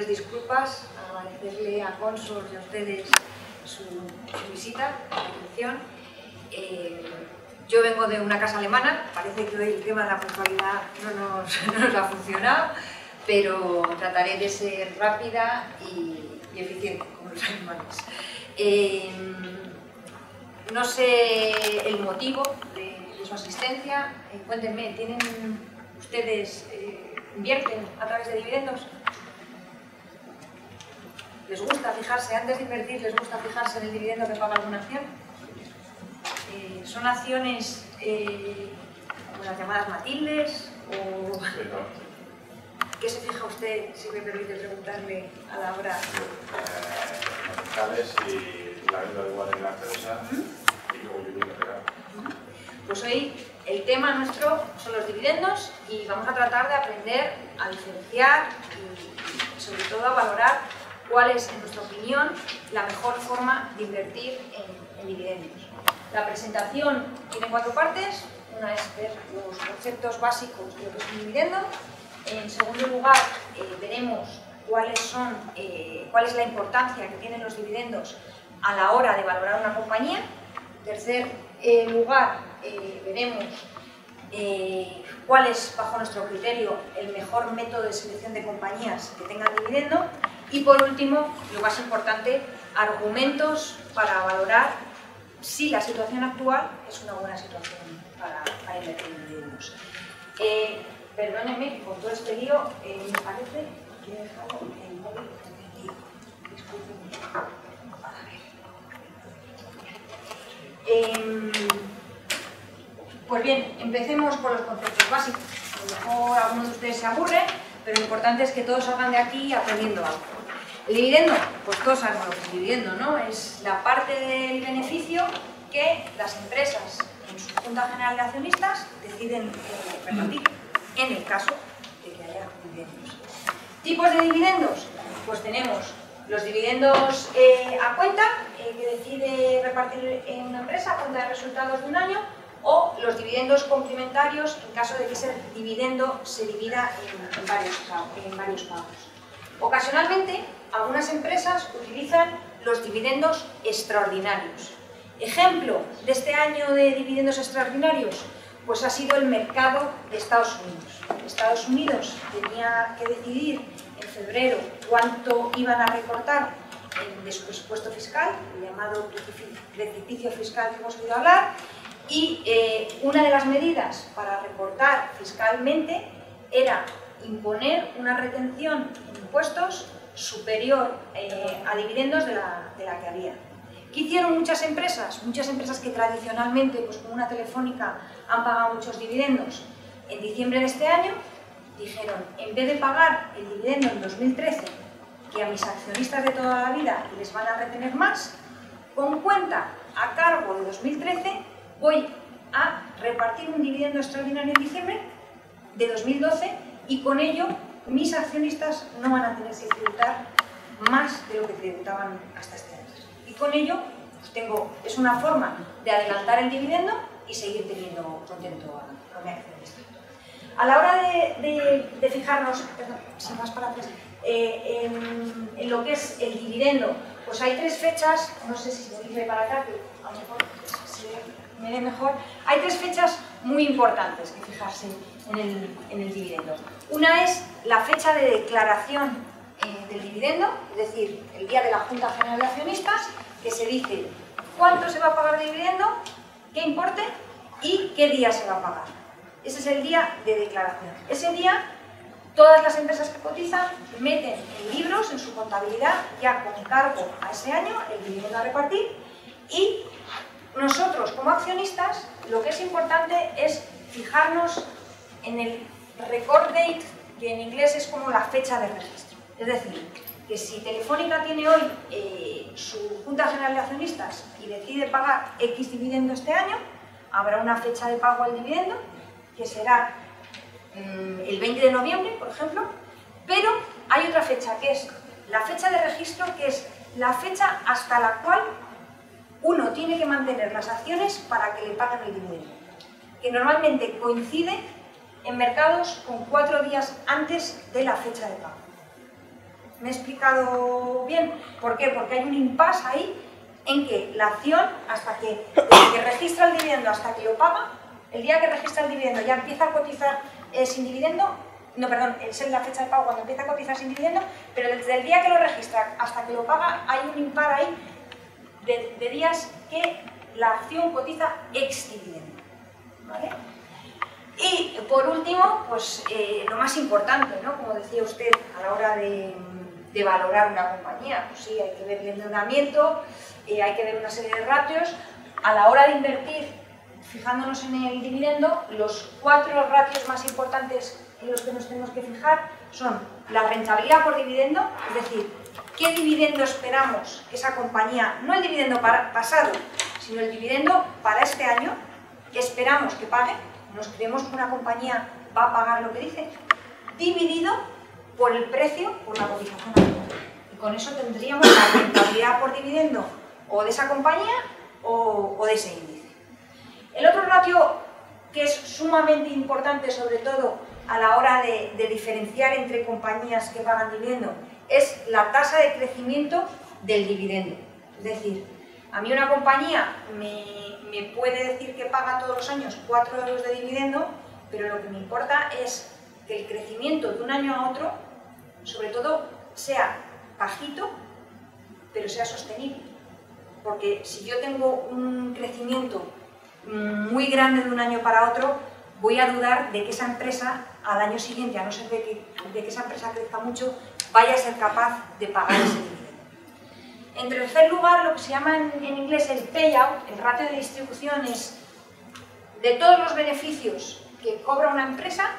pediros disculpas, agradecerle a Consor y a ustedes su visita, su atención. Yo vengo de una casa alemana, parece que hoy el tema de la puntualidad no nos ha funcionado, pero trataré de ser rápida y eficiente, como los alemanes. No sé el motivo de su asistencia. Cuéntenme, ¿tienen ustedes, invierten a través de dividendos? ¿Les gusta fijarse, antes de invertir, les gusta fijarse en el dividendo que paga alguna acción? ¿Son acciones como las llamadas Matildes? O... ¿Qué se fija usted, si me permite preguntarle, a la hora? Capitales y la venta igual en la empresa y luego dividendo real. Pues hoy el tema nuestro son los dividendos y vamos a tratar de aprender a diferenciar y sobre todo a valorar cuál es, en nuestra opinión, la mejor forma de invertir en dividendos. La presentación tiene 4 partes. Una es ver los conceptos básicos de lo que es un dividendo. En segundo lugar, veremos cuál es la importancia que tienen los dividendos a la hora de valorar una compañía. En tercer lugar, veremos cuál es, bajo nuestro criterio, el mejor método de selección de compañías que tengan dividendo. Y por último, lo más importante, argumentos para valorar si la situación actual es una buena situación para invertir en dividendos. Perdónenme, con todo este lío, me parece que he dejado el móvil encendido. Disculpenme. A ver. Pues bien, empecemos por los conceptos básicos. A lo mejor algunos de ustedes se aburren, pero lo importante es que todos salgan de aquí aprendiendo algo. El dividendo, pues todos sabemos lo que es el dividendo, ¿no? Es la parte del beneficio que las empresas en su Junta General de Accionistas deciden repartir, en el caso de que haya dividendos. ¿Tipos de dividendos? Pues tenemos los dividendos a cuenta, que decide repartir en una empresa a cuenta de resultados de un año, o los dividendos complementarios en caso de que ese dividendo se divida en varios pagos. Ocasionalmente, algunas empresas utilizan los dividendos extraordinarios. Ejemplo de este año de dividendos extraordinarios, pues ha sido el mercado de Estados Unidos. Estados Unidos tenía que decidir en febrero cuánto iban a recortar de su presupuesto fiscal, el llamado precipicio fiscal que hemos oído hablar, y una de las medidas para recortar fiscalmente era imponer una retención en impuestos superior a dividendos de la que había. ¿Qué hicieron muchas empresas? Muchas empresas que tradicionalmente, pues como una Telefónica, han pagado muchos dividendos. En diciembre de este año dijeron, en vez de pagar el dividendo en 2013, que a mis accionistas de toda la vida les van a retener más, con cuenta a cargo de 2013 voy a repartir un dividendo extraordinario en diciembre de 2012 y con ello mis accionistas no van a tener que tributar más de lo que tributaban hasta este año. Y con ello pues es una forma de adelantar el dividendo y seguir teniendo contento a mi accionista. A la hora de fijarnos, perdón, sin más para atrás, en lo que es el dividendo, pues hay 3 fechas, no sé si se dice para acá, que a lo mejor me ve mejor. Hay 3 fechas muy importantes que fijarse en el dividendo. Una es la fecha de declaración del dividendo, es decir, el día de la Junta General de Accionistas, que se dice cuánto se va a pagar de dividendo, qué importe y qué día se va a pagar. Ese es el día de declaración. Ese día, todas las empresas que cotizan meten en libros, en su contabilidad, ya con cargo a ese año, el dividendo a repartir, y nosotros, como accionistas, lo que es importante es fijarnos en el record date, que en inglés es como la fecha de registro. Es decir, que si Telefónica tiene hoy su Junta General de Accionistas y decide pagar X dividendo este año, habrá una fecha de pago al dividendo, que será el 20 de noviembre, por ejemplo, pero hay otra fecha, que es la fecha de registro, que es la fecha hasta la cual uno tiene que mantener las acciones para que le paguen el dividendo, que normalmente coincide en mercados con 4 días antes de la fecha de pago. ¿Me he explicado bien? ¿Por qué? Porque hay un impasse ahí en que la acción, hasta que, desde que registra el dividendo hasta que lo paga, el día que registra el dividendo ya empieza a cotizar sin dividendo, no, perdón, es la fecha de pago cuando empieza a cotizar sin dividendo, pero desde el día que lo registra hasta que lo paga hay un impar ahí de días que la acción cotiza ex dividendo, ¿vale? Y por último, pues lo más importante, ¿no? Como decía usted, a la hora de valorar una compañía, pues sí, hay que ver el endeudamiento, hay que ver una serie de ratios. A la hora de invertir, fijándonos en el dividendo, los 4 ratios más importantes en los que nos tenemos que fijar son la rentabilidad por dividendo, es decir, qué dividendo esperamos que esa compañía, no el dividendo pasado, sino el dividendo para este año, que esperamos que pague. ¿Nos creemos que una compañía va a pagar lo que dice? Dividido por el precio, por la cotización actual. Y con eso tendríamos la rentabilidad por dividendo o de esa compañía o de ese índice. El otro ratio que es sumamente importante, sobre todo a la hora de diferenciar entre compañías que pagan dividendo, es la tasa de crecimiento del dividendo. Es decir, a mí una compañía me puede decir que paga todos los años 4 euros de dividendo, pero lo que me importa es que el crecimiento de un año a otro, sobre todo, sea bajito, pero sea sostenible. Porque si yo tengo un crecimiento muy grande de un año para otro, voy a dudar de que esa empresa, al año siguiente, a no ser de que esa empresa crezca mucho, vaya a ser capaz de pagar ese dividendo. En tercer lugar, lo que se llama en inglés el payout, el ratio de distribución, es de todos los beneficios que cobra una empresa,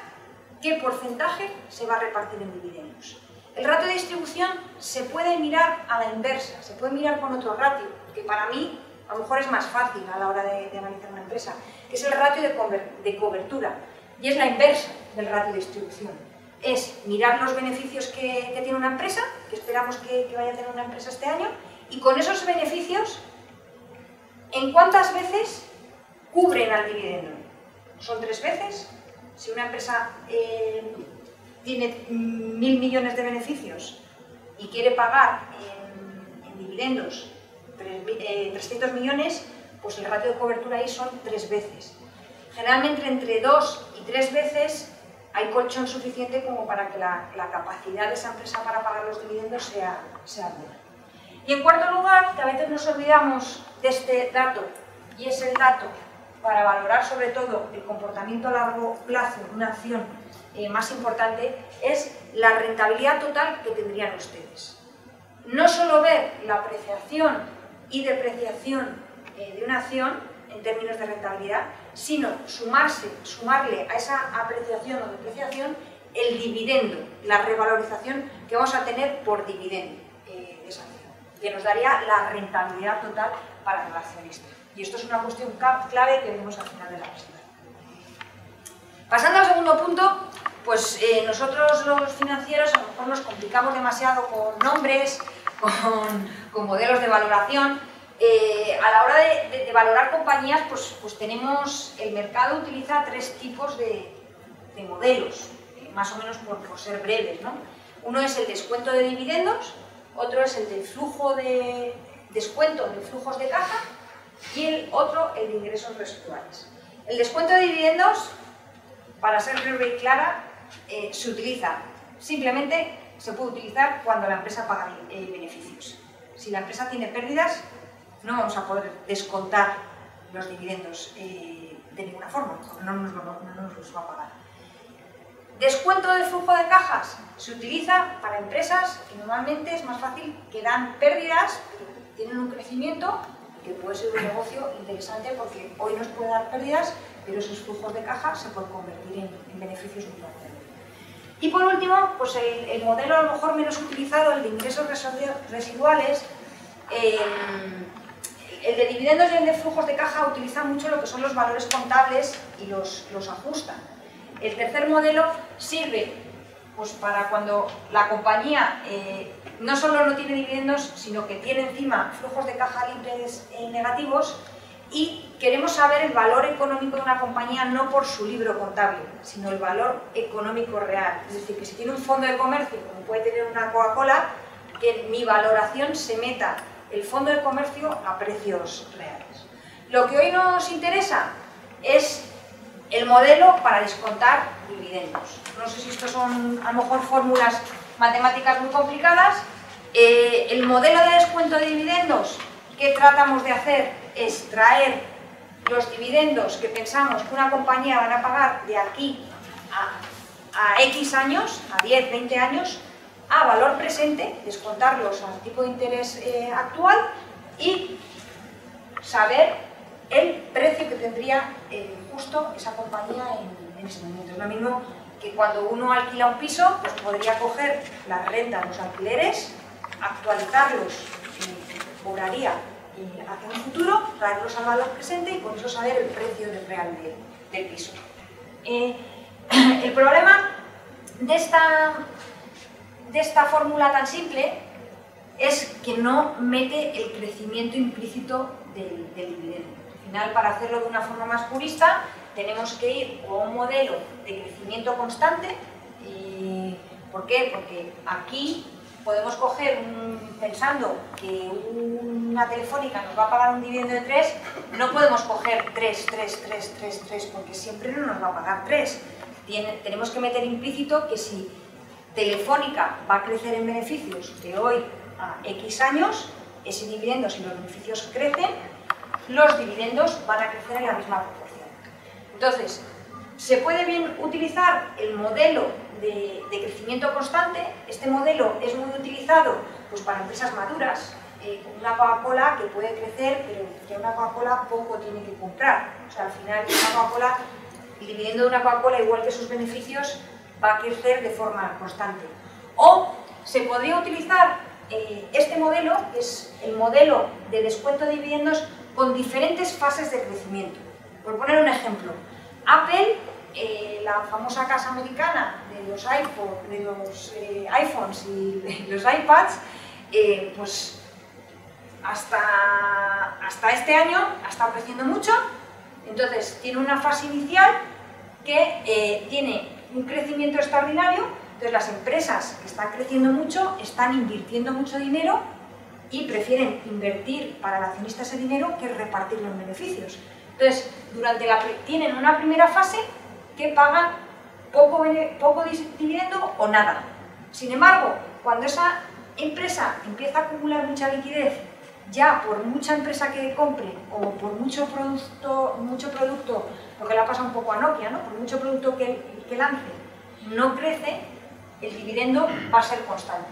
qué porcentaje se va a repartir en dividendos. El ratio de distribución se puede mirar a la inversa, se puede mirar con otro ratio, que para mí a lo mejor es más fácil a la hora de analizar una empresa, que es el ratio de cobertura, y es la inversa del ratio de distribución. Es mirar los beneficios que tiene una empresa, que esperamos que vaya a tener una empresa este año, y con esos beneficios, ¿en cuántas veces cubren al dividendo? ¿Son 3 veces? Si una empresa tiene 1.000 millones de beneficios y quiere pagar en dividendos 300 millones, pues el ratio de cobertura ahí son 3 veces. Generalmente entre 2 y 3 veces hay colchón suficiente como para que la capacidad de esa empresa para pagar los dividendos sea buena. Y en cuarto lugar, que a veces nos olvidamos de este dato, y es el dato para valorar sobre todo el comportamiento a largo plazo de una acción más importante, es la rentabilidad total que tendrían ustedes. No solo ver la apreciación y depreciación de una acción en términos de rentabilidad, sino sumarle a esa apreciación o depreciación el dividendo, la revalorización que vamos a tener por dividendo de esa acción, que nos daría la rentabilidad total para el accionista. Y esto es una cuestión clave que vemos al final de la presentación. Pasando al segundo punto, pues nosotros los financieros a lo mejor nos complicamos demasiado con nombres, con modelos de valoración. A la hora de valorar compañías, pues tenemos, el mercado utiliza 3 tipos de modelos, más o menos por ser breves, ¿no? Uno es el descuento de dividendos, otro es el del flujo de descuento de flujos de caja y el otro el de ingresos residuales. El descuento de dividendos, para ser breve y clara, se utiliza, simplemente se puede utilizar cuando la empresa paga beneficios. Si la empresa tiene pérdidas, no vamos a poder descontar los dividendos de ninguna forma, porque no nos los va a pagar. Descuento del flujo de cajas se utiliza para empresas que normalmente es más fácil que dan pérdidas, pero tienen un crecimiento que puede ser un negocio interesante porque hoy nos puede dar pérdidas, pero esos flujos de caja se pueden convertir en beneficios muy grandes. Y por último, pues el modelo a lo mejor menos utilizado, el de ingresos residuales, el de dividendos y el de flujos de caja utiliza mucho lo que son los valores contables y los ajustan. El tercer modelo sirve pues, para cuando la compañía no solo no tiene dividendos, sino que tiene encima flujos de caja libres negativos, y queremos saber el valor económico de una compañía no por su libro contable, sino el valor económico real. Es decir, que si tiene un fondo de comercio, como puede tener una Coca-Cola, que en mi valoración se meta el fondo de comercio a precios reales. Lo que hoy nos interesa es el modelo para descontar dividendos. No sé si estos son a lo mejor fórmulas matemáticas muy complicadas. El modelo de descuento de dividendos que tratamos de hacer es traer los dividendos que pensamos que una compañía van a pagar de aquí a X años, a 10, 20 años, a valor presente, descontarlos al tipo de interés actual y saber el precio que tendría justo esa compañía en ese momento. Es lo mismo que cuando uno alquila un piso, pues podría coger la renta, los alquileres, actualizarlos, cobraría hacia un futuro, traerlos al valor presente y con eso saber el precio real del piso. El problema de esta fórmula tan simple es que no mete el crecimiento implícito del dividendo. Al final, para hacerlo de una forma más purista, tenemos que ir a un modelo de crecimiento constante. ¿Por qué? Porque aquí podemos coger, pensando que una telefónica nos va a pagar un dividendo de 3, no podemos coger 3, porque siempre no nos va a pagar 3. Tenemos que meter implícito que si Telefónica va a crecer en beneficios de hoy a X años, ese dividendo, si los beneficios crecen, los dividendos van a crecer en la misma proporción. Entonces, se puede bien utilizar el modelo de crecimiento constante. Este modelo es muy utilizado pues, para empresas maduras, como una Coca-Cola que puede crecer, pero que una Coca-Cola poco tiene que comprar. O sea, al final, el dividendo de una Coca-Cola, igual que sus beneficios, va a crecer de forma constante. O se podría utilizar este modelo, que es el modelo de descuento de dividendos con diferentes fases de crecimiento. Por poner un ejemplo, Apple, la famosa casa americana de los iPhones y de los iPads, pues hasta este año ha estado creciendo mucho. Entonces tiene una fase inicial que tiene un crecimiento extraordinario. Entonces las empresas que están creciendo mucho están invirtiendo mucho dinero y prefieren invertir para el accionista ese dinero que repartirlo en beneficios. Entonces, tienen una primera fase que pagan poco dividendo o nada. Sin embargo, cuando esa empresa empieza a acumular mucha liquidez, ya por mucha empresa que compre o por mucho producto, lo que le ha pasado un poco a Nokia, ¿no? Por mucho producto que lance, no crece, el dividendo va a ser constante.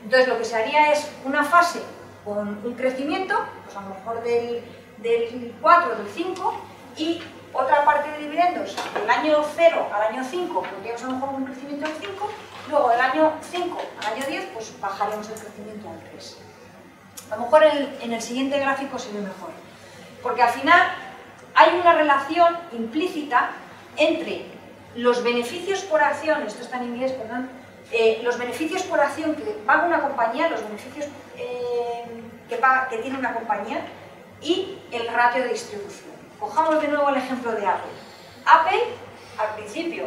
Entonces, lo que se haría es una fase con un crecimiento, pues a lo mejor del 4 o del 5, y otra parte de dividendos del año 0 al año 5, tendríamos a lo mejor un crecimiento del 5, luego del año 5 al año 10, pues bajaremos el crecimiento al 3. A lo mejor en el siguiente gráfico se ve mejor, porque al final hay una relación implícita entre los beneficios por acción, esto está en inglés, perdón, los beneficios por acción que paga una compañía, los beneficios que tiene una compañía y el ratio de distribución. Cojamos de nuevo el ejemplo de Apple. Apple, al principio,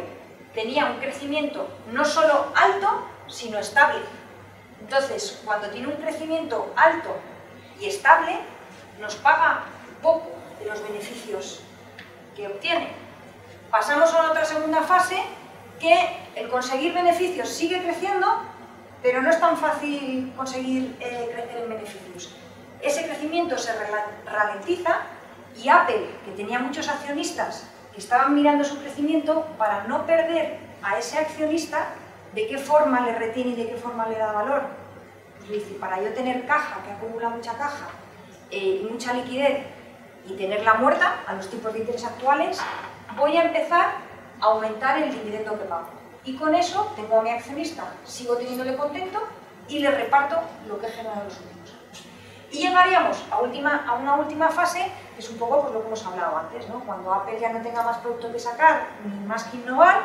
tenía un crecimiento no solo alto, sino estable. Entonces, cuando tiene un crecimiento alto y estable, nos paga poco de los beneficios que obtiene. Pasamos a otra segunda fase, que el conseguir beneficios sigue creciendo, pero no es tan fácil conseguir crecer en beneficios. Ese crecimiento se ralentiza y Apple, que tenía muchos accionistas que estaban mirando su crecimiento, para no perder a ese accionista, ¿de qué forma le retiene y de qué forma le da valor? Pues dice, para yo tener caja, que acumula mucha caja, y mucha liquidez, y tenerla muerta a los tipos de interés actuales, voy a empezar a aumentar el dividendo que pago. Y con eso tengo a mi accionista, sigo teniéndole contento y le reparto lo que he generado en los últimos años. Y llegaríamos a una última fase, que es un poco pues, lo que hemos hablado antes, ¿no? Cuando Apple ya no tenga más producto que sacar, ni más que innovar,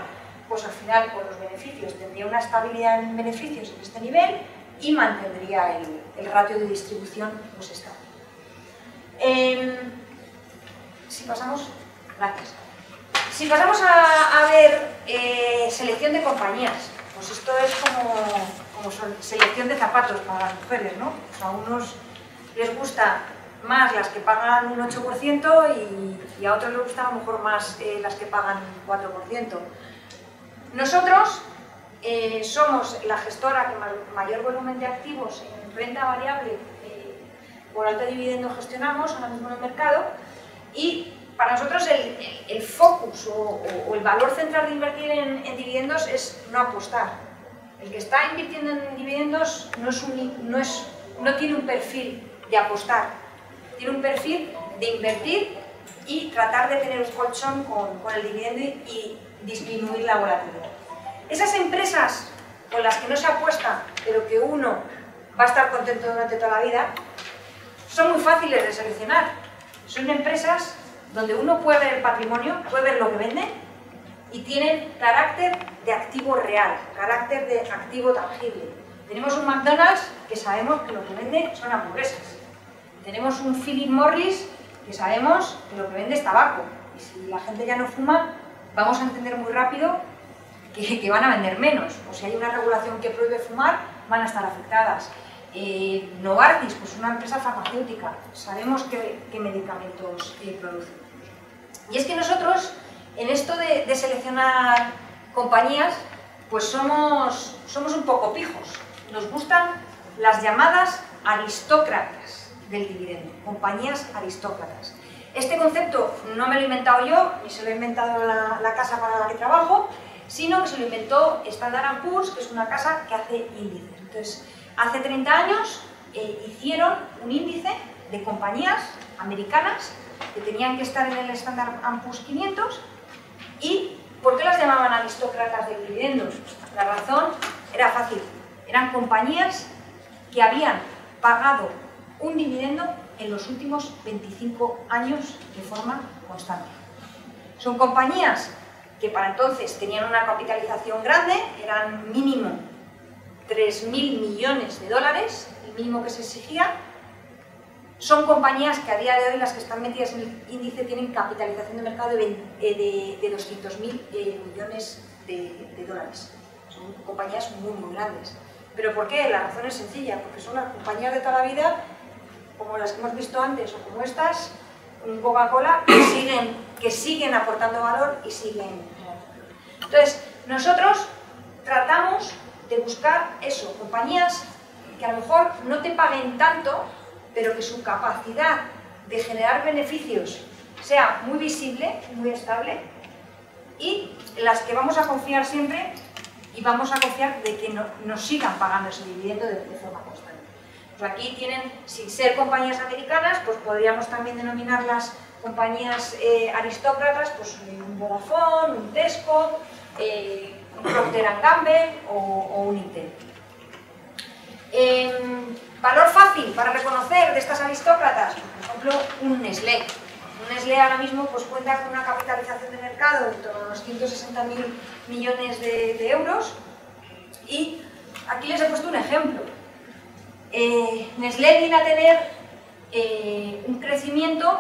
pues al final con los beneficios tendría una estabilidad en beneficios en este nivel y mantendría el ratio de distribución pues estable. Si pasamos, gracias. Si pasamos a ver selección de compañías, pues esto es como selección de zapatos para las mujeres, ¿no? Pues a unos les gusta más las que pagan un 8% y a otros les gustan a lo mejor más las que pagan un 4%. Nosotros somos la gestora que mayor volumen de activos en renta variable por alto dividendo gestionamos ahora mismo en el mercado, y para nosotros el focus o el valor central de invertir en dividendos es no apostar. El que está invirtiendo en dividendos no tiene un perfil de apostar, tiene un perfil de invertir y tratar de tener un colchón con el dividendo y disminuir la volatilidad. Esas empresas con las que no se apuesta, pero que uno va a estar contento durante toda la vida, son muy fáciles de seleccionar. Son empresas donde uno puede ver el patrimonio, puede ver lo que vende y tienen carácter de activo real, carácter de activo tangible. Tenemos un McDonald's que sabemos que lo que vende son hamburguesas. Tenemos un Philip Morris que sabemos que lo que vende es tabaco. Y si la gente ya no fuma, vamos a entender muy rápido que van a vender menos. O si hay una regulación que prohíbe fumar, van a estar afectadas. Novartis, pues una empresa farmacéutica, sabemos qué medicamentos producen. Y es que nosotros, en esto de seleccionar compañías, pues somos un poco pijos. Nos gustan las llamadas aristócratas del dividendo, compañías aristócratas. Este concepto no me lo he inventado yo, ni se lo he inventado la casa para la que trabajo, sino que se lo inventó Standard & Poor's, que es una casa que hace índices. Entonces, hace 30 años hicieron un índice de compañías americanas que tenían que estar en el Standard & Poor's 500. ¿Y por qué las llamaban aristócratas del dividendo? La razón era fácil. Eran compañías que habían pagado un dividendo en los últimos 25 años de forma constante. Son compañías que para entonces tenían una capitalización grande, eran mínimo 3.000 millones de dólares, el mínimo que se exigía. Son compañías que a día de hoy, las que están metidas en el índice, tienen capitalización de mercado de 200.000 millones de dólares. Son compañías muy grandes. ¿Pero por qué? La razón es sencilla, porque son las compañías de toda la vida, como las que hemos visto antes o como estas, un Coca-Cola, que siguen aportando valor y siguen. Entonces, nosotros tratamos de buscar eso, compañías que a lo mejor no te paguen tanto, pero que su capacidad de generar beneficios sea muy visible, muy estable, y las que vamos a confiar siempre y vamos a confiar de que nos sigan pagando ese dividendo de forma constante. Pues aquí tienen, sin ser compañías americanas, pues podríamos también denominarlas compañías aristócratas, pues un Vodafone, un Tesco, un Procter & Gamble o un Intel. Valor fácil para reconocer de estas aristócratas, por ejemplo, un Nestlé. Un Nestlé ahora mismo pues, cuenta con una capitalización de mercado de torno a los 160.000 millones de euros, y aquí les he puesto un ejemplo. Nestlé viene a tener un crecimiento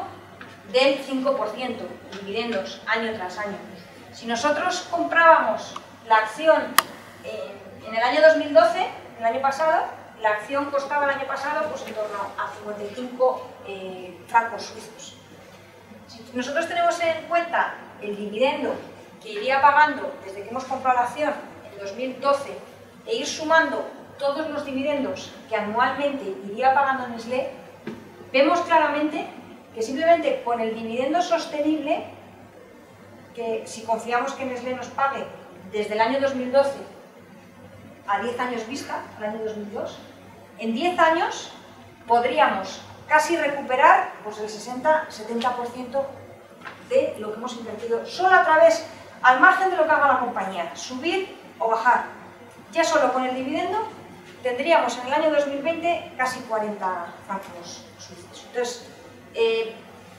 del 5% en dividendos año tras año. Si nosotros comprábamos la acción en el año 2012, el año pasado, la acción costaba el año pasado pues, en torno a 55 francos suizos. Si nosotros tenemos en cuenta el dividendo que iría pagando desde que hemos comprado la acción en 2012 e ir sumando todos los dividendos que anualmente iría pagando Nestlé, vemos claramente que simplemente con el dividendo sostenible, que si confiamos que Nestlé nos pague desde el año 2012 a 10 años vista, al año 2002, en 10 años podríamos casi recuperar pues, el 60-70% de lo que hemos invertido solo a través, al margen de lo que haga la compañía, subir o bajar. Ya solo con el dividendo tendríamos en el año 2020 casi 40 francos suizos. Entonces,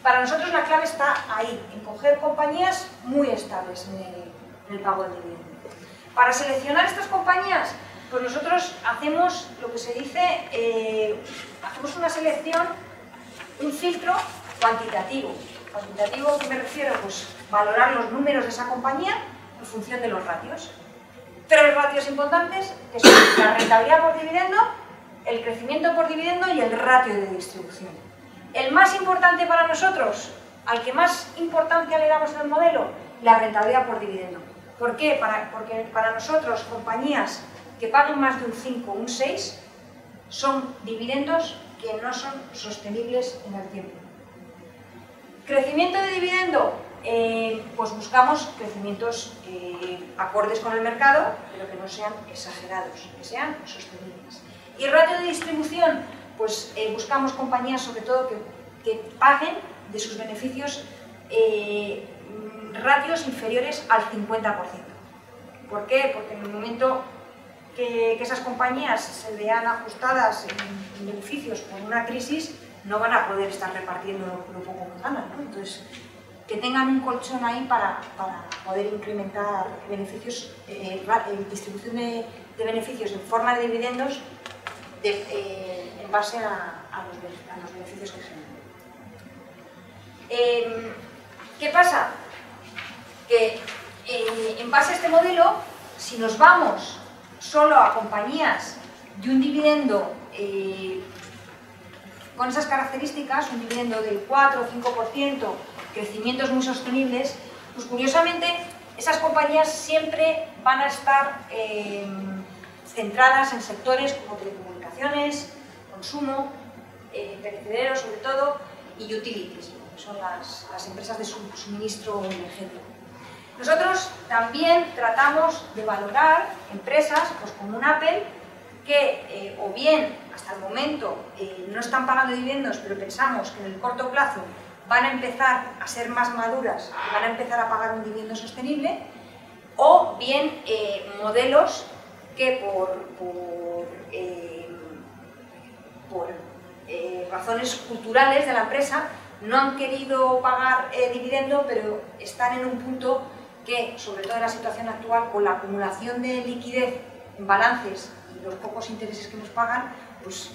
para nosotros la clave está ahí, en coger compañías muy estables en el pago del dividendo. Para seleccionar estas compañías, pues nosotros hacemos lo que se dice, hacemos una selección, un filtro cuantitativo. Cuantitativo, ¿qué me refiero? Pues valorar los números de esa compañía en función de los ratios. 3 ratios importantes, que son la rentabilidad por dividendo, el crecimiento por dividendo y el ratio de distribución. El más importante para nosotros, al que más importancia le damos en el modelo, la rentabilidad por dividendo. ¿Por qué? Porque para nosotros, compañías que paguen más de un 5 o un 6, son dividendos que no son sostenibles en el tiempo. Crecimiento de dividendo, pues buscamos crecimientos acordes con el mercado, pero que no sean exagerados, que sean sostenibles. Y ratio de distribución, pues buscamos compañías sobre todo que paguen de sus beneficios ratios inferiores al 50%. ¿Por qué? Porque en el momento que esas compañías se vean ajustadas en beneficios por una crisis, no van a poder estar repartiendo lo poco que ganan, ¿no? Entonces, que tengan un colchón ahí para poder incrementar beneficios, distribución de beneficios en forma de dividendos en base a los beneficios que generan. ¿Qué pasa? Que en base a este modelo, si nos vamos solo a compañías de un dividendo con esas características, un dividendo del 4 o 5%, crecimientos muy sostenibles, pues curiosamente esas compañías siempre van a estar centradas en sectores como telecomunicaciones, consumo, perecederos sobre todo, y utilities, que son las empresas de suministro energético. Nosotros también tratamos de valorar empresas pues como un Apple que o bien hasta el momento no están pagando dividendos, pero pensamos que en el corto plazo van a empezar a ser más maduras y van a empezar a pagar un dividendo sostenible, o bien modelos que por razones culturales de la empresa no han querido pagar dividendo, pero están en un punto que, sobre todo en la situación actual, con la acumulación de liquidez en balances y los pocos intereses que nos pagan, pues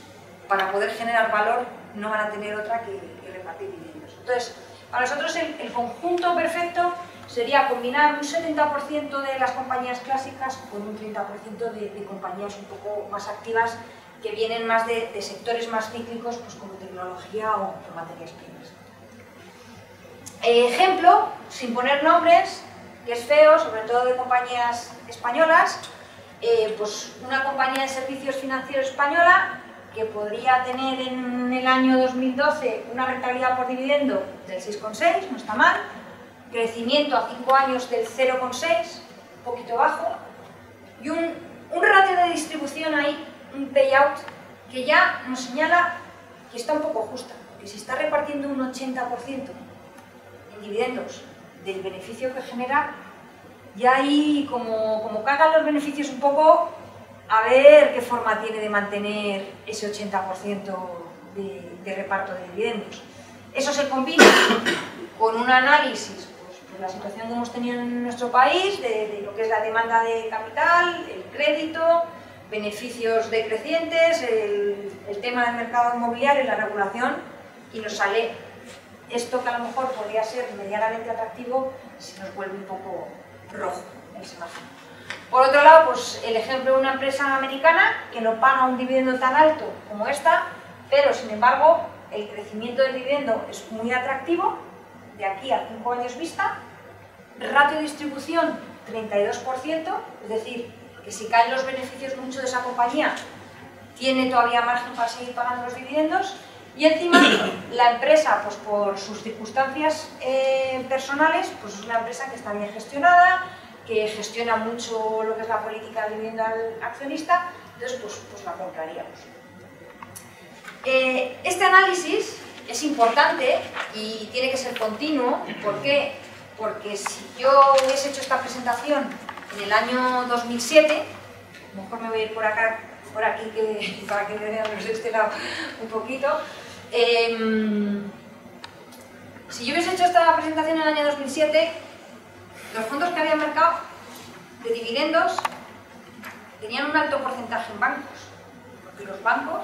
para poder generar valor no van a tener otra que repartir dividendos. Entonces, para nosotros el conjunto perfecto sería combinar un 70% de las compañías clásicas con un 30% de compañías un poco más activas que vienen más de sectores más cíclicos, pues como tecnología o materias primas. Ejemplo, sin poner nombres, que es feo, sobre todo de compañías españolas, pues una compañía de servicios financieros española que podría tener en el año 2012 una rentabilidad por dividendo del 6,6, no está mal, crecimiento a 5 años del 0,6, un poquito bajo, y un ratio de distribución ahí, un payout, que ya nos señala que está un poco justa, que si está repartiendo un 80% en dividendos del beneficio que genera, ya ahí como cagan los beneficios un poco, a ver qué forma tiene de mantener ese 80% de reparto de dividendos. Eso se combina con un análisis pues la situación que hemos tenido en nuestro país, de lo que es la demanda de capital, el crédito, beneficios decrecientes, el tema del mercado inmobiliario y la regulación, y nos sale esto que a lo mejor podría ser medianamente atractivo si nos vuelve un poco rojo el semáforo. Por otro lado, pues el ejemplo de una empresa americana que no paga un dividendo tan alto como esta, pero sin embargo el crecimiento del dividendo es muy atractivo, de aquí a 5 años vista, ratio de distribución 32%, es decir, que si caen los beneficios mucho de esa compañía, tiene todavía margen para seguir pagando los dividendos, y encima la empresa, pues por sus circunstancias personales, pues es una empresa que está bien gestionada, que gestiona mucho lo que es la política de vivienda accionista, entonces pues la compraríamos. Este análisis es importante y tiene que ser continuo. ¿Por qué? Porque si yo hubiese hecho esta presentación en el año 2007, a lo mejor me voy a ir por acá, por aquí, para que vean de este lado un poquito. Si yo hubiese hecho esta presentación en el año 2007, los fondos que había en mercado de dividendos tenían un alto porcentaje en bancos, porque los bancos,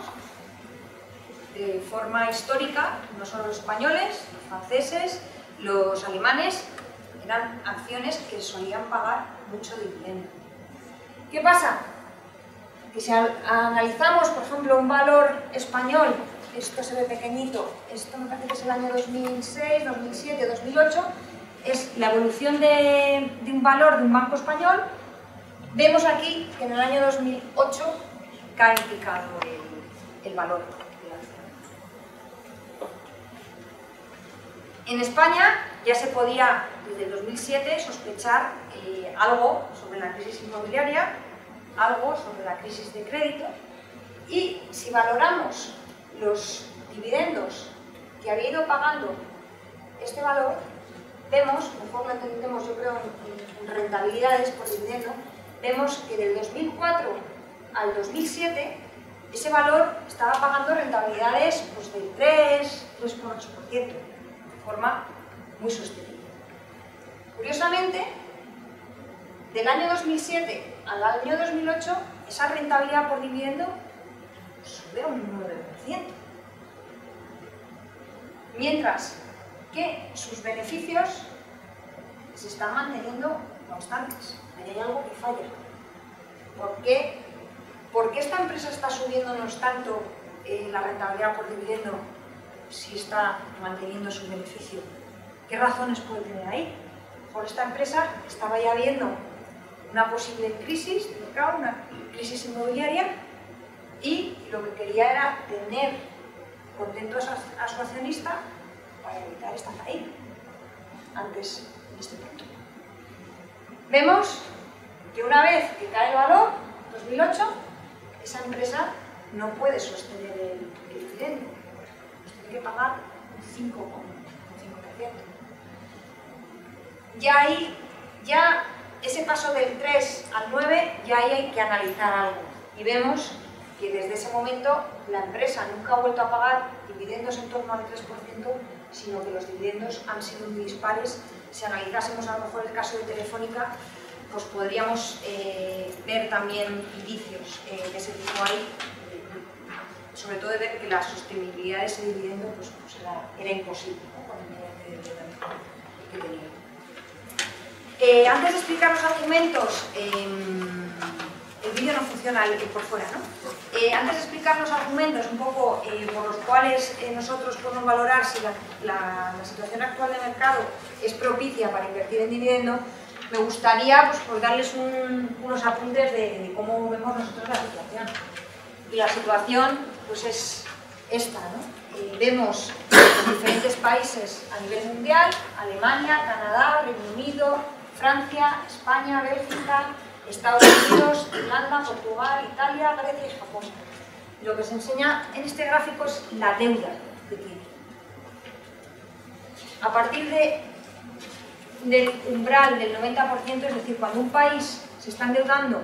de forma histórica, no solo los españoles, los franceses, los alemanes eran acciones que solían pagar mucho dividendo. ¿Qué pasa? Que si analizamos, por ejemplo, un valor español, esto se ve pequeñito, esto me parece que es el año 2006, 2007, 2008, es la evolución de un valor de un banco español. Vemos aquí que en el año 2008 cae en picado el valor de la acción. En España ya se podía, desde el 2007, sospechar algo sobre la crisis inmobiliaria, algo sobre la crisis de crédito, y si valoramos los dividendos que había ido pagando este valor, vemos, mejor lo entendemos yo creo en rentabilidades por dividendo, vemos que del 2004 al 2007 ese valor estaba pagando rentabilidades pues, del 3,8%, de forma muy sostenible. Curiosamente, del año 2007 al año 2008, esa rentabilidad por dividendo sube a un 9%. Mientras que sus beneficios se están manteniendo constantes. Ahí hay algo que falla. ¿Por qué esta empresa está subiéndonos tanto la rentabilidad por dividendo si está manteniendo su beneficio? ¿Qué razones puede tener ahí? Por esta empresa estaba ya viendo una posible crisis de mercado, una crisis inmobiliaria, y lo que quería era tener contento a su accionista para evitar esta caída antes de este punto. Vemos que una vez que cae el valor, 2008, esa empresa no puede sostener el dividendo, tiene que pagar un 5,5%. Ya ese paso del 3 al 9, ya ahí hay que analizar algo. Y vemos que desde ese momento la empresa nunca ha vuelto a pagar dividendos en torno al 3%, sino que los dividendos han sido muy dispares. Si analizásemos a lo mejor el caso de Telefónica, pues podríamos ver también indicios de ese tipo ahí, sobre todo de ver que la sostenibilidad de ese dividendo pues era imposible, ¿no? Con el nivel de endeudamiento que tenía. Antes de explicar los argumentos, el vídeo no funciona por fuera, ¿no? Antes de explicar los argumentos un poco por los cuales nosotros podemos valorar si la situación actual de mercado es propicia para invertir en dividendo, me gustaría pues darles unos apuntes de cómo vemos nosotros la situación. Y la situación pues es esta, ¿no? Vemos en diferentes países a nivel mundial: Alemania, Canadá, Reino Unido, Francia, España, Bélgica, Estados Unidos, Irlanda, Portugal, Italia, Grecia y Japón. Lo que se enseña en este gráfico es la deuda que tiene. A partir del umbral del 90%, es decir, cuando un país se está endeudando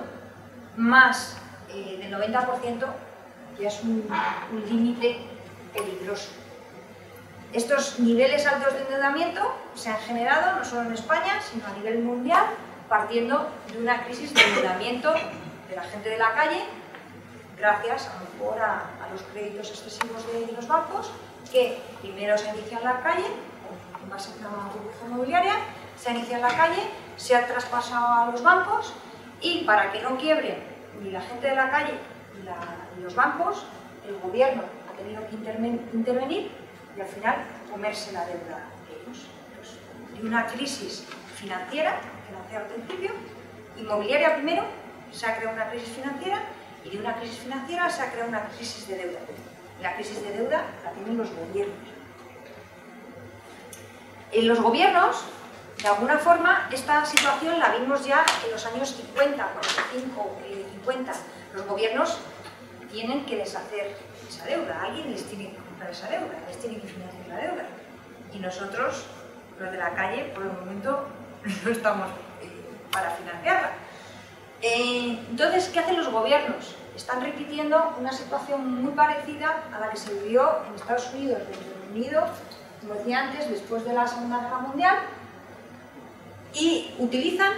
más del 90%, ya es un límite peligroso. Estos niveles altos de endeudamiento se han generado no solo en España, sino a nivel mundial, partiendo de una crisis de endeudamiento de la gente de la calle, gracias a lo mejor a los créditos excesivos de los bancos, que primero se inicia en la calle, en base a una burbuja inmobiliaria, se inicia en la calle, se ha traspasado a los bancos, y para que no quiebren ni la gente de la calle ni los bancos, el gobierno ha tenido que intervenir y al final comerse la deuda de ellos. Pues, de una crisis financiera, que nació al principio, inmobiliaria primero, se ha creado una crisis financiera, y de una crisis financiera se ha creado una crisis de deuda. La crisis de deuda la tienen los gobiernos. En los gobiernos, de alguna forma, esta situación la vimos ya en los años 50, 45, 50. Los gobiernos tienen que deshacer esa deuda, alguien les tiene que comprar esa deuda, les tiene que financiar la deuda. Y nosotros, los de la calle, por el momento no estamos para financiarla. Entonces, ¿qué hacen los gobiernos? Están repitiendo una situación muy parecida a la que se vivió en Estados Unidos, en el Reino Unido, como decía antes, después de la Segunda Guerra Mundial, y utilizan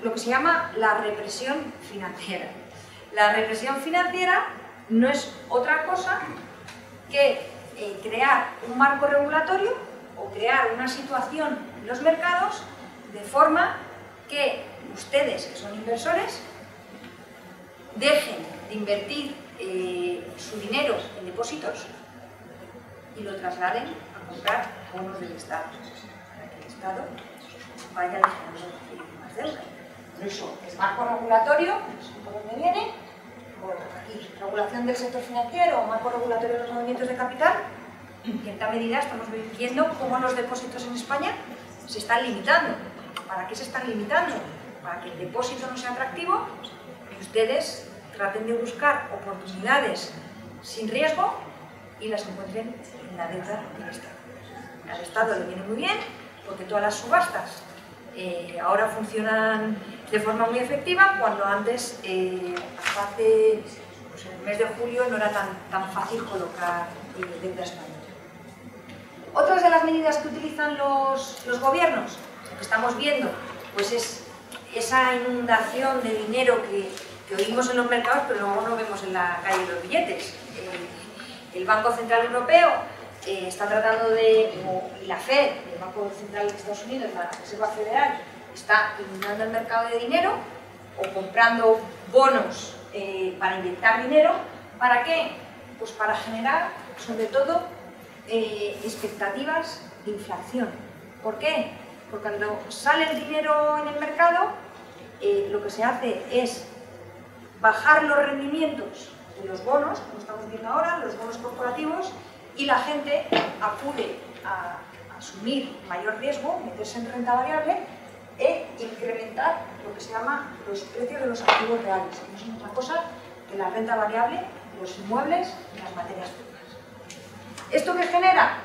lo que se llama la represión financiera. La represión financiera no es otra cosa que crear un marco regulatorio o crear una situación en los mercados de forma que ustedes, que son inversores, dejen de invertir su dinero en depósitos y lo trasladen a comprar bonos del Estado, para que el Estado vaya dejando más deuda. Por eso es marco regulatorio, por donde viene, por aquí, regulación del sector financiero, marco regulatorio de los movimientos de capital. En cierta medida estamos viendo cómo los depósitos en España se están limitando. ¿Para qué se están limitando? Para que el depósito no sea atractivo y ustedes traten de buscar oportunidades sin riesgo y las encuentren en la deuda del Estado. Al Estado le viene muy bien porque todas las subastas ahora funcionan de forma muy efectiva, cuando antes, hasta hace pues, el mes de julio, no era tan fácil colocar deuda española. Otras de las medidas que utilizan los gobiernos, lo que estamos viendo, pues es esa inundación de dinero que oímos en los mercados, pero luego no vemos en la calle los billetes. El Banco Central Europeo está tratando de, y la Fed, el Banco Central de Estados Unidos, la Reserva Federal, está inundando el mercado de dinero o comprando bonos para inyectar dinero. ¿Para qué? Pues para generar, sobre todo, expectativas de inflación. ¿Por qué? Porque cuando sale el dinero en el mercado, lo que se hace es bajar los rendimientos de los bonos, como estamos viendo ahora, los bonos corporativos, y la gente acude a asumir mayor riesgo, meterse en renta variable e incrementar lo que se llama los precios de los activos reales. No es otra cosa que la renta variable, los inmuebles y las materias primas. ¿Esto qué genera?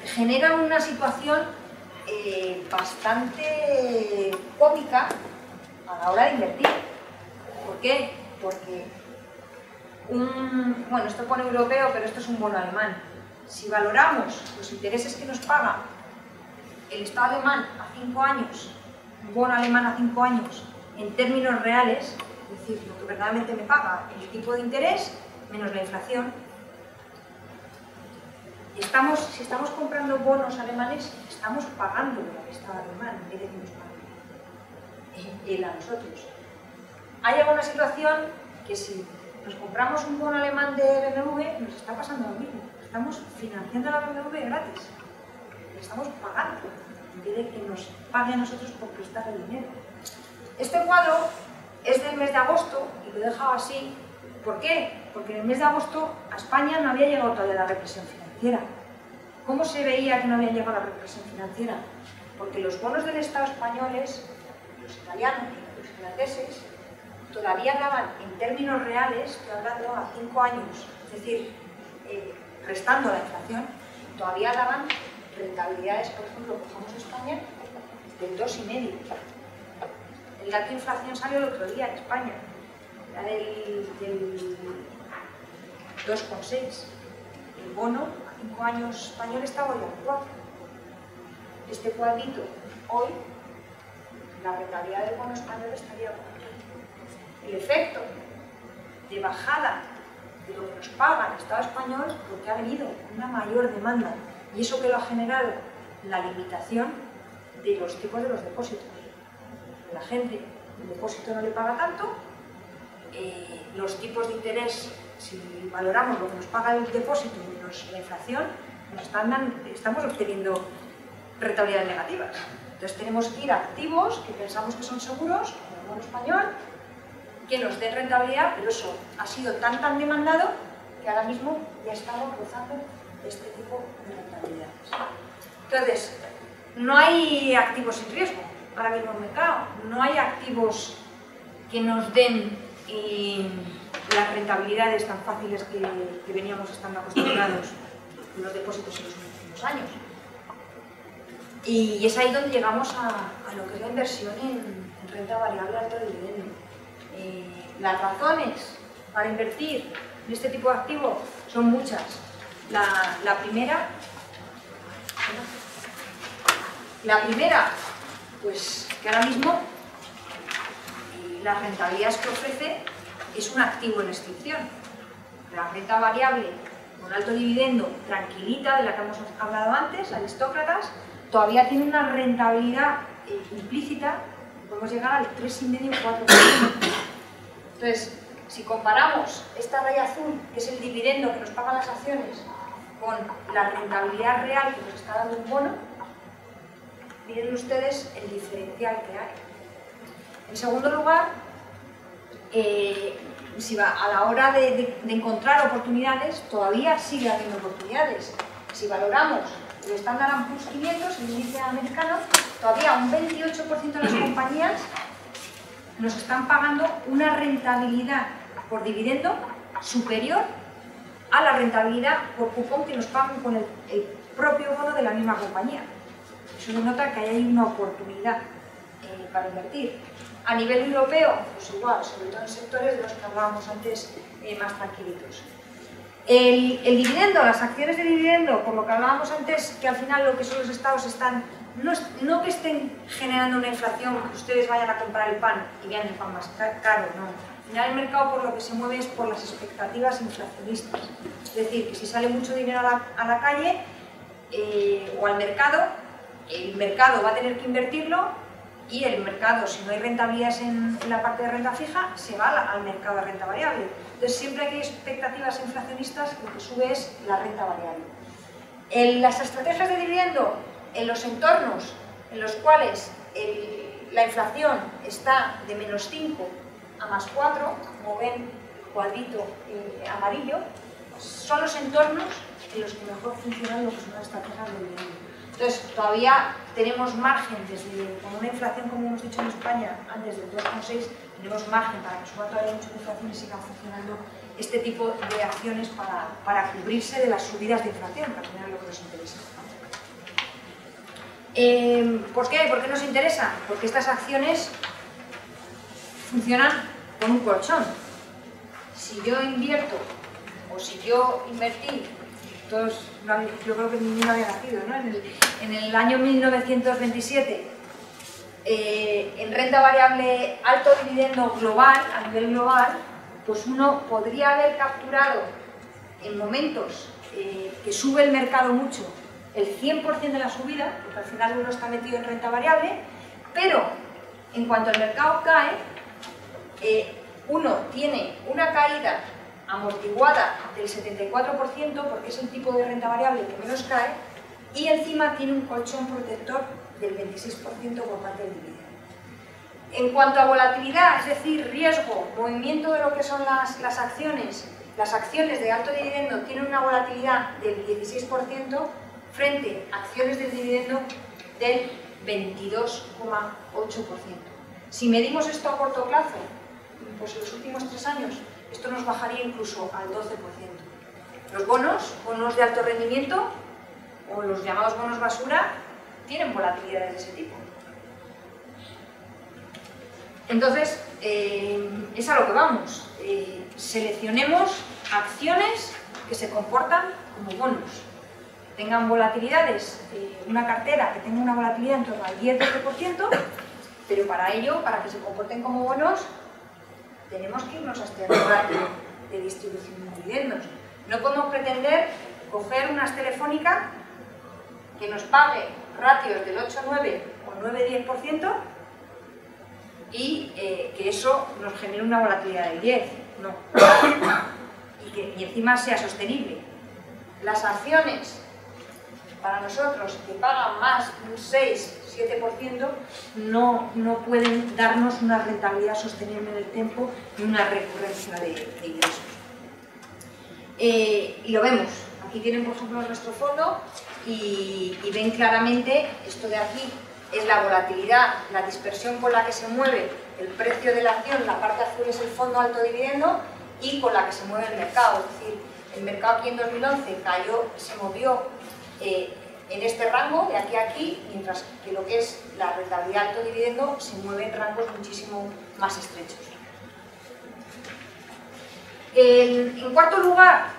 Genera una situación bastante cómica a la hora de invertir. ¿Por qué? Porque bueno, esto pone europeo, pero esto es un bono alemán. Si valoramos los intereses que nos paga el Estado alemán a 5 años, un bono alemán a 5 años, en términos reales, es decir, lo que verdaderamente me paga el tipo de interés menos la inflación, si estamos comprando bonos alemanes, estamos pagando al Estado alemán en vez de que nos pague él a nosotros. Hay alguna situación que si nos compramos un bono alemán de BMW, nos está pasando lo mismo. Estamos financiando la BMW gratis. Le estamos pagando en vez de que nos pague a nosotros por prestar el dinero. Este cuadro es del mes de agosto y lo he dejado así. ¿Por qué? Porque en el mes de agosto a España no había llegado todavía la represión financiera. ¿Cómo se veía que no había llegado la represión financiera? Porque los bonos del Estado españoles, los italianos y los franceses, todavía daban en términos reales, estoy hablando a 5 años, es decir, restando la inflación, todavía daban rentabilidades, por ejemplo, cogemos España, del 2,5. El dato de inflación salió el otro día en España, era del 2,6. El bono a 5 años español estaba hoy al 4. Este cuadrito, hoy, la rentabilidad del bono español estaría por aquí. El efecto de bajada de lo que nos paga el Estado español, porque ha venido una mayor demanda, y eso que lo ha generado la limitación de los tipos de los depósitos. La gente, el depósito no le paga tanto, los tipos de interés, si valoramos lo que nos paga el depósito menos la inflación, estamos obteniendo rentabilidades negativas. Entonces tenemos que ir a activos que pensamos que son seguros, como el bono español, que nos den rentabilidad, pero eso ha sido tan demandado que ahora mismo ya estamos rozando este tipo de rentabilidades. Entonces, no hay activos sin riesgo ahora mismo en el mercado, no hay activos que nos den las rentabilidades tan fáciles que veníamos estando acostumbrados en los depósitos en los últimos años. Y es ahí donde llegamos a lo que es la inversión en renta variable alto dividendo. Las razones para invertir en este tipo de activo son muchas. La primera, pues que ahora mismo las rentabilidades que ofrece es un activo en extinción. La renta variable con alto dividendo tranquilita, de la que hemos hablado antes, aristócratas, todavía tiene una rentabilidad implícita, podemos llegar al 3,5-4%. Entonces, si comparamos esta raya azul, que es el dividendo que nos pagan las acciones, con la rentabilidad real que nos está dando un bono, miren ustedes el diferencial que hay. En segundo lugar, a la hora de encontrar oportunidades, todavía sigue habiendo oportunidades. Si valoramos el Standard & Poor's 500, el índice americano, todavía un 28% de las compañías nos están pagando una rentabilidad por dividendo superior a la rentabilidad por cupón que nos pagan con el propio bono de la misma compañía. Eso denota que hay una oportunidad para invertir. A nivel europeo, pues igual, sobre todo en sectores de los que hablábamos antes más tranquilitos. El dividendo, las acciones de dividendo, por lo que hablábamos antes, que al final lo que son los estados están, no que estén generando una inflación, que ustedes vayan a comprar el pan y vean el pan más caro, no. Al final el mercado por lo que se mueve es por las expectativas inflacionistas. Es decir, que si sale mucho dinero a la calle o al mercado, el mercado va a tener que invertirlo y el mercado, si no hay rentabilidades en la parte de renta fija, se va al mercado de renta variable. Entonces, siempre que hay expectativas inflacionistas, lo que sube es la renta variable. Las estrategias de dividendo, en los entornos en los cuales la inflación está de -5 a +4, como ven, cuadrito amarillo, son los entornos en los que mejor funcionan lo que son las estrategias de dividendo. Entonces, todavía tenemos margen, con una inflación, como hemos dicho en España, antes del 2,6, tenemos margen para que suba todavía mucho la inflación y sigan funcionando este tipo de acciones para cubrirse de las subidas de inflación, que al final es lo que nos interesa. ¿Por qué? ¿Por qué nos interesa? Porque estas acciones funcionan con un colchón. Si yo invierto, o si yo invertí, yo creo que ninguno había nacido, ¿no? En el año 1927, en renta variable alto dividendo global, a nivel global, pues uno podría haber capturado en momentos que sube el mercado mucho, el 100% de la subida, porque al final uno está metido en renta variable, pero en cuanto el mercado cae, uno tiene una caída amortiguada del 74%, porque es el tipo de renta variable que menos cae, y encima tiene un colchón protector del 26% por parte del dividendo. En cuanto a volatilidad, es decir, riesgo, movimiento de lo que son las acciones de alto dividendo tienen una volatilidad del 16% frente a acciones del dividendo del 22,8%. Si medimos esto a corto plazo, pues en los últimos 3 años, esto nos bajaría incluso al 12%. Los bonos de alto rendimiento, o los llamados bonos basura, tienen volatilidades de ese tipo. Entonces, es a lo que vamos. Seleccionemos acciones que se comportan como bonos. Tengan volatilidades, una cartera que tenga una volatilidad en torno al 10-12%, pero para ello, para que se comporten como bonos, tenemos que irnos a este ratio de distribución de dividendos. No podemos pretender coger una Telefónica que nos pague ratios del 8-9 o 9-10% y que eso nos genere una volatilidad del 10%. No. Y encima sea sostenible. Las acciones, para nosotros, que pagan más de un 6-7%, no pueden darnos una rentabilidad sostenible en el tiempo ni una recurrencia de ingresos. Y lo vemos. Aquí tienen, por ejemplo, nuestro fondo y ven claramente esto de aquí. Es la volatilidad, la dispersión con la que se mueve el precio de la acción, la parte azul es el fondo alto dividendo, y con la que se mueve el mercado. Es decir, el mercado aquí en 2011 se movió en este rango, de aquí a aquí, mientras que lo que es la rentabilidad alto dividendo se mueve en rangos muchísimo más estrechos. En cuarto lugar,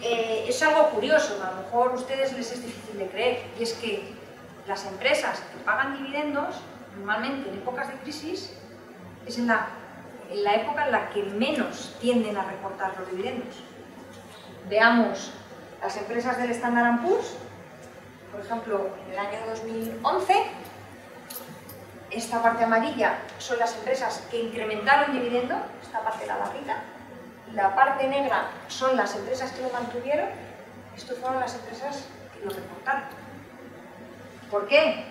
es algo curioso, a lo mejor a ustedes les es difícil de creer, y es que las empresas que pagan dividendos, normalmente en épocas de crisis, es en la época en la que menos tienden a recortar los dividendos. veamos las empresas del Standard & Poor's, por ejemplo, en el año 2011, esta parte amarilla son las empresas que incrementaron dividendo, esta parte de la barrita, y la parte negra son las empresas que lo mantuvieron, estas fueron las empresas que lo reportaron. ¿Por qué?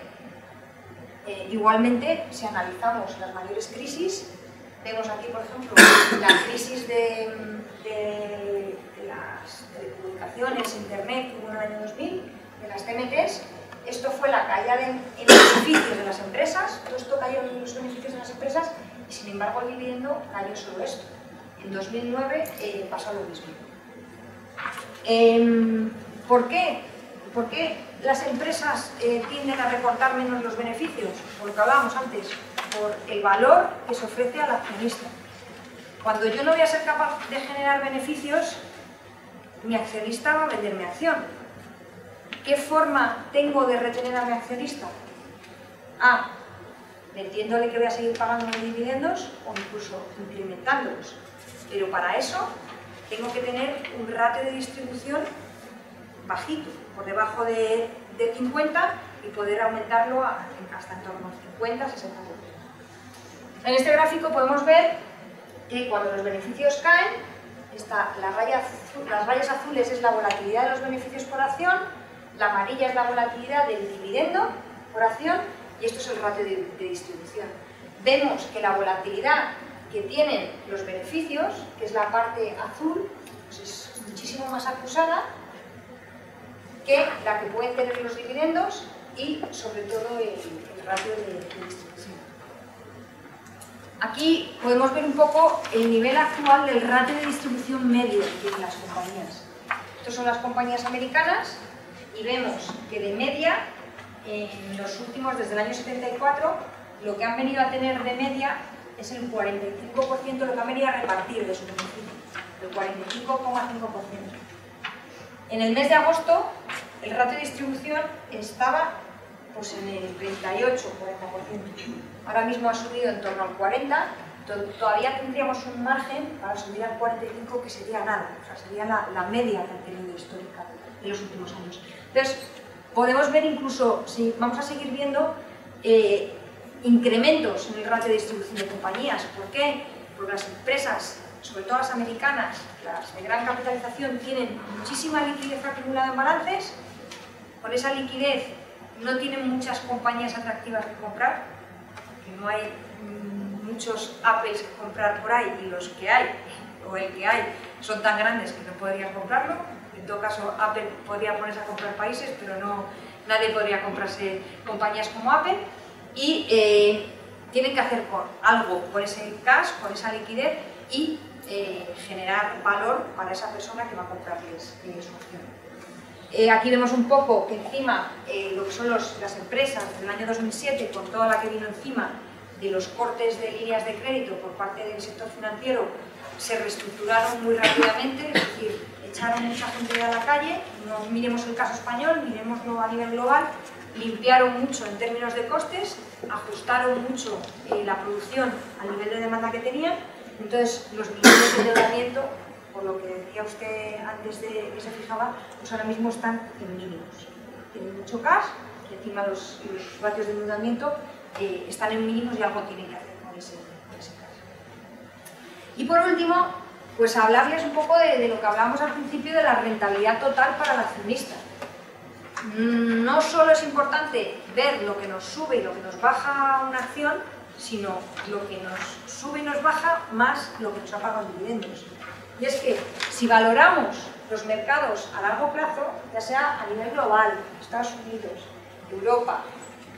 Igualmente, si analizamos las mayores crisis, vemos aquí, por ejemplo, la crisis de las telecomunicaciones, internet, que hubo en el año 2000, de las TMTs. Esto fue la caída en los beneficios de las empresas, todo esto cayó en los beneficios de las empresas y sin embargo el dividendo cayó solo esto. En 2009 pasó lo mismo. ¿Por qué? ¿Por qué las empresas tienden a recortar menos los beneficios? Por lo que hablábamos antes, por el valor que se ofrece al accionista. Cuando yo no voy a ser capaz de generar beneficios, mi accionista va a vender mi acción. ¿Qué forma tengo de retener a mi accionista? A, metiéndole que voy a seguir pagando los dividendos o incluso incrementándolos. Pero para eso tengo que tener un ratio de distribución bajito, por debajo de 50 y poder aumentarlo hasta en torno a 50-60%. En este gráfico podemos ver que cuando los beneficios caen, las rayas azules es la volatilidad de los beneficios por acción, la amarilla es la volatilidad del dividendo por acción y esto es el ratio de distribución. Vemos que la volatilidad que tienen los beneficios, que es la parte azul, pues es muchísimo más acusada que la que pueden tener los dividendos y sobre todo el ratio de distribución. Aquí podemos ver un poco el nivel actual del ratio de distribución medio que tienen las compañías. Estas son las compañías americanas y vemos que de media, en los últimos, desde el año 74, lo que han venido a tener de media es el 45%, lo que han venido a repartir de su beneficio, el 45,5%. En el mes de agosto, el ratio de distribución estaba pues, en el 38-40%. Ahora mismo ha subido en torno al 40%, todavía tendríamos un margen para subir al 45%, que sería nada, o sea, sería la media que han tenido histórica en los últimos años. Entonces, podemos ver incluso, si vamos a seguir viendo, incrementos en el ratio de distribución de compañías. ¿Por qué? Porque las empresas, sobre todo las americanas, las de gran capitalización, tienen muchísima liquidez acumulada en balances. Con esa liquidez no tienen muchas compañías atractivas que comprar, porque no hay muchos Apples que comprar por ahí y los que hay, o el que hay, son tan grandes que no podrían comprarlo. En todo caso, Apple podría ponerse a comprar países, pero no, nadie podría comprarse compañías como Apple. Y tienen que hacer algo con ese cash, con esa liquidez y generar valor para esa persona que va a comprarles su acción. Aquí vemos un poco que encima lo que son las empresas del año 2007, con toda la que vino encima de los cortes de líneas de crédito por parte del sector financiero, se reestructuraron muy rápidamente, es decir, echaron mucha gente a la calle. No miremos el caso español, miremoslo a nivel global. Limpiaron mucho en términos de costes, ajustaron mucho la producción al nivel de demanda que tenían. Entonces, los niveles de endeudamiento, por lo que decía usted antes de que se fijaba, pues ahora mismo están en mínimos. Tienen mucho cash y encima los ratios de endeudamiento están en mínimos y algo tienen que hacer con ese cash. Y por último, pues hablarles un poco de lo que hablábamos al principio de la rentabilidad total para el accionista. No solo es importante ver lo que nos sube y lo que nos baja una acción, sino lo que nos sube y nos baja más lo que nos ha pagado en dividendos. Y es que si valoramos los mercados a largo plazo, ya sea a nivel global, Estados Unidos, Europa,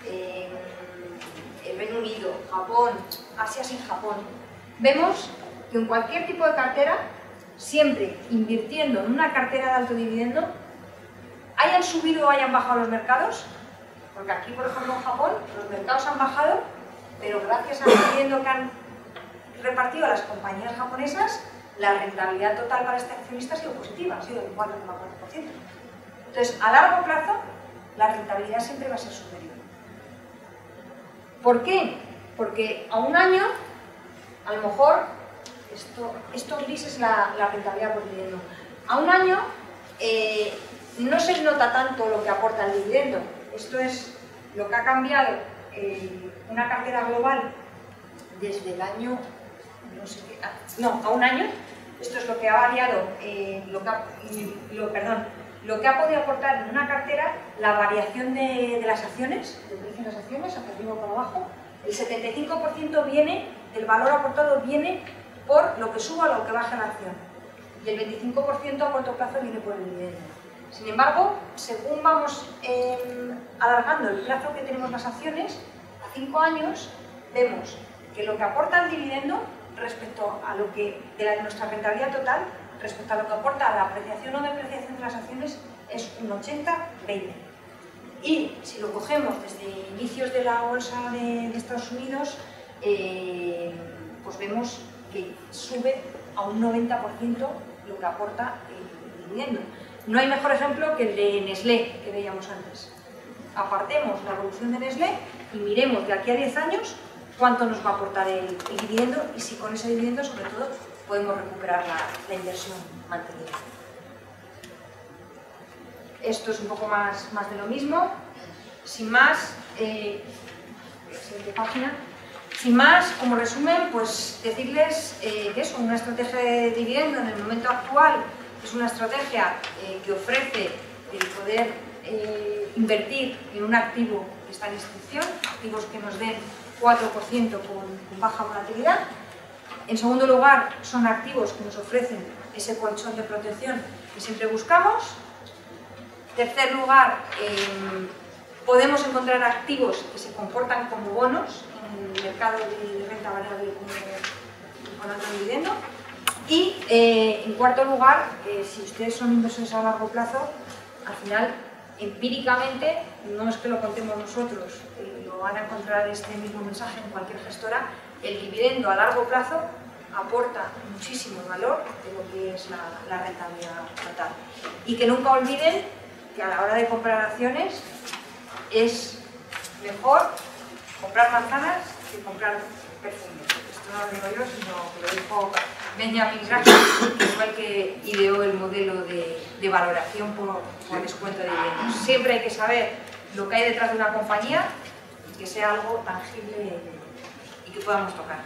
el Reino Unido, Japón, Asia sin Japón, vemos que en cualquier tipo de cartera, siempre invirtiendo en una cartera de alto dividendo, hayan subido o hayan bajado los mercados, porque aquí, por ejemplo, en Japón, los mercados han bajado, pero gracias al dividendo que han repartido las compañías japonesas, la rentabilidad total para este accionista ha sido positiva, ha sido del 4,4%. Entonces, a largo plazo, la rentabilidad siempre va a ser superior. ¿Por qué? Porque a un año, a lo mejor, esto gris es la rentabilidad por dividendo, A un año no se nota tanto lo que aporta el dividendo. Esto es lo que ha cambiado una cartera global desde el año, no sé qué, a un año. Esto es lo que ha variado, lo que ha podido aportar en una cartera la variación de las acciones, del precio de las acciones, hacia arriba o para abajo. El 75% viene, del valor aportado viene por lo que suba o lo que baja la acción. Y el 25% a corto plazo viene por el dividendo. Sin embargo, según vamos alargando el plazo que tenemos las acciones, a 5 años, vemos que lo que aporta el dividendo respecto a lo que de nuestra rentabilidad total, respecto a lo que aporta la apreciación o depreciación de las acciones, es un 80-20. Y si lo cogemos desde inicios de la bolsa de Estados Unidos, pues vemos que sube a un 90% lo que aporta el dividendo. No hay mejor ejemplo que el de Nestlé, que veíamos antes. Apartemos la evolución de Nestlé y miremos de aquí a 10 años cuánto nos va a aportar el dividendo y si con ese dividendo, sobre todo, podemos recuperar la inversión mantenida. Esto es un poco más de lo mismo. Sin más, siguiente página. Sin más, como resumen, pues decirles que es una estrategia de dividendo en el momento actual, es una estrategia que ofrece el poder invertir en un activo que está en extinción, activos que nos den 4% con baja volatilidad. En segundo lugar, son activos que nos ofrecen ese colchón de protección que siempre buscamos. En tercer lugar, podemos encontrar activos que se comportan como bonos en el mercado de renta variable con alto dividendo. Y en cuarto lugar, si ustedes son inversores a largo plazo, al final, empíricamente, no es que lo contemos nosotros, lo van a encontrar este mismo mensaje en cualquier gestora, el dividendo a largo plazo aporta muchísimo valor de lo que es la rentabilidad total. Y que nunca olviden que a la hora de comprar acciones es mejor comprar manzanas que comprar perfumes. Esto no lo digo yo, sino que lo dijo Benjamin Graham, que fue el que ideó el modelo de valoración por descuento de dividendos. Siempre hay que saber lo que hay detrás de una compañía y que sea algo tangible y que podamos tocar.